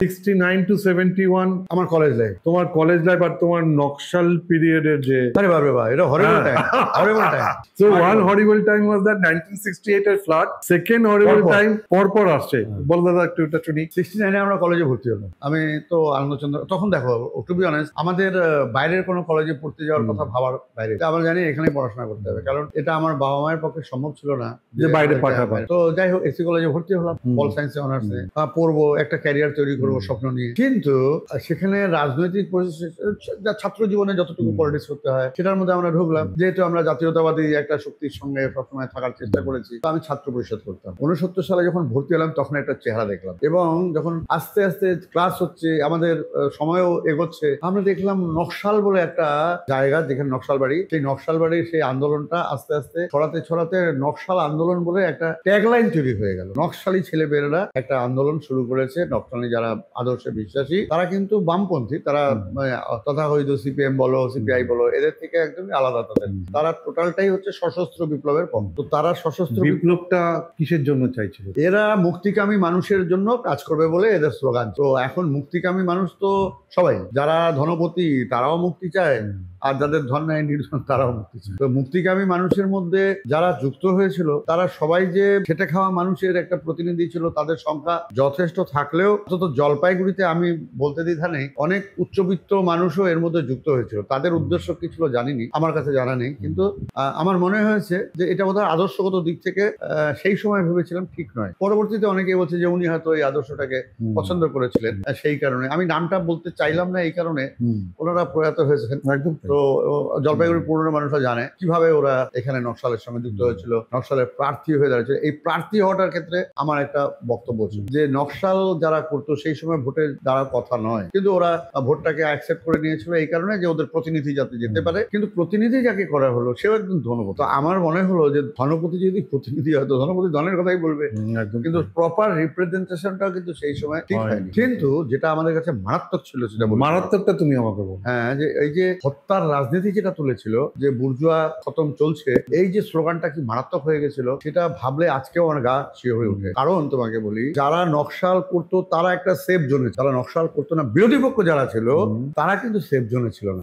69 to 71 আমার college life. তোমার college life আর তোমার নকশাল পিরিয়ডের যে আরে বাবা বাবা, এটা হরিবল time, horrible time. So one horrible time was that 1968 এর ফ্লাড। সেকেন্ড হরিবল টাইম পরপর আসছে। বল দাদা একটু এটা শুনি। 69 আমরা কলেজে ভর্তি হলাম। আমি তো আনন্দচন্দ্র, তখন দেখো টু বি অনেস্ট আমাদের বাইরের কোনো কলেজে পড়তে যাওয়ার কথা ভাবার বাইরে। আমরা জানি এখানে পড়াশোনা করতে হবে, কারণ এটা আমার বাবা মায়ের পক্ষে সম্ভব ছিল না যে বাইরে পাঠাবে। তো যাই হোক এসসি কলেজে ভর্তি হলাম, পল সায়েন্সে অনার্সে পড়বো, একটা ক্যারিয়ার তৈরি করবো স্বপ্ন নিয়ে। কিন্তু সেখানে রাজনৈতিক ছাত্র জীবনে যতটুকু পলিটিক্স করতে হয় সেটার মধ্যে আমরা ঢুকলাম। যেহেতু আমরা জাতীয়তাবাদী একটা শক্তির সঙ্গে সবসময় থাকার চেষ্টা করেছি, তো আমি ছাত্র পরিষদ করতাম। 69 সালে যখন ভর্তি হলাম তখন একটা চেহারা দেখলাম, এবং যখন আস্তে আস্তে ক্লাস হচ্ছে, আমাদের সময়ও এগোচ্ছে, আমরা দেখলাম নকশাল বলে একটা জায়গা, যেখানে নকশাল বাড়ি, সেই নকশাল বাড়ির সেই আন্দোলনটা আস্তে আস্তে ছড়াতে ছড়াতে নকশাল আন্দোলন বলে একটা ট্যাগলাইন তৈরি হয়ে গেল। নকশালি ছেলেমেয়েরা একটা আন্দোলন শুরু করেছে। নকশালি যারা আদর্শে বিশ্বাসী তারা কিন্তু বামপন্থী, তারা তথাকথিত সিপিএম বলো সিপিআই বলো এদের থেকে একদমই আলাদা। তারা টোটালটাই হচ্ছে সশস্ত্র বিপ্লবের পথ। তো তারা সশস্ত্র বিপ্লবটা কিসের জন্য চাইছিল? এরা মুক্তিকামী মানুষের জন্য কাজ করবে বলে এদের স্লোগান। তো এখন মুক্তিকামী মানুষ তো সবাই, যারা ধনপতি তারাও মুক্তি চায়, আর যাদের ধন নাই নির্ধন তারাও মুক্তি চায়। তো মুক্তিকামী মানুষের মধ্যে যারা যুক্ত হয়েছিল তারা সবাই যে খেটে খাওয়া মানুষের একটা প্রতিনিধি ছিল, তাদের সংখ্যা যথেষ্ট থাকলেও অন্তত জলপাইগুড়িতে আমি বলতে দ্বিধা নেই অনেক উচ্চবিত্ত মানুষও এর মধ্যে যুক্ত হয়েছিল। তাদের উদ্দেশ্য কি ছিল জানিনি, আমার কাছে জানা নেই, কিন্তু আমার মনে হয়েছে যে এটা বোধহয় আদর্শগত দিক থেকে সেই সময় ভেবেছিলাম ঠিক নয়। পরবর্তীতে অনেকেই বলছে যে উনি হয়তো এই আদর্শটাকে পছন্দ করেছিলেন, সেই কারণে আমি নামটা বলতে চাইলাম না, এই কারণে ওনারা প্রয়াত হয়েছেন একদম। তো জলপাইগুড়ির পুরনো মানুষরা জানে কিভাবে ওরা এখানে নকশালের সঙ্গে যুক্ত হয়েছিল, নকশালের প্রার্থী হয়ে দাঁড়িয়েছিল। এই প্রার্থী হওয়াটার ক্ষেত্রে আমার একটা বক্তব্য ছিল যে নকশাল যারা করতো সেই সময় ভোটের দ্বারা কথা নয়, কিন্তু ওরা ভোটটাকে অ্যাকসেপ্ট করে নিয়েছিল এই কারণে যে ওদের প্রতিনিধি যাতে যেতে পারে। কিন্তু প্রতিনিধি যাকে করা হলো সেও একদম ধনপতি। তো আমার মনে হলো যে ধনপতি যদি প্রতিনিধি হয় তো ধনপতি ধনের কথাই বলবে, কিন্তু প্রপার রিপ্রেজেন্টেশনটাও কিন্তু সেই সময় ঠিক হয়নি। কিন্তু যেটা আমাদের কাছে মারাত্মক ছিল সেটা মারাত্মকটা তুমি আমাকে বলো। হ্যাঁ, যে এই যে হত্যার রাজনীতি যেটা তুলেছিল, যে বুর্জুয়া খতম চলছে, এই যে স্লোগানটা কি মারাত্মক হয়ে গেছিল সেটা ভাবলে আজকেও আমার গা শিহরে ওঠে। কারণ তোমাকে বলি, যারা নকশাল করতো তারা একটা সেফ জোনে, যারা নকশাল করতো না বিরোধী পক্ষ যারা ছিল তারা কিন্তু সেফ জোনে ছিল না।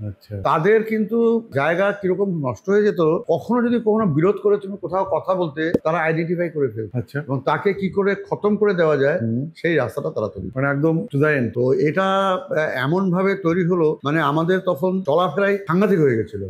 তাদের কিন্তু জায়গা কিরকম নষ্ট হয়ে যেত, কখনো যদি কখনো বিরোধ করে তুমি কোথাও কথা বলতে তারা আইডেন্টিফাই করে ফেলত, এবং তাকে কি করে খতম করে দেওয়া যায় সেই রাস্তাটা তারা তৈরি, মানে একদম টু দ্য এন্ড। তো এটা এমন ভাবে তৈরি হলো, মানে আমাদের তখন চলাফেরাই সাংঘাতিক হয়ে গেছিল।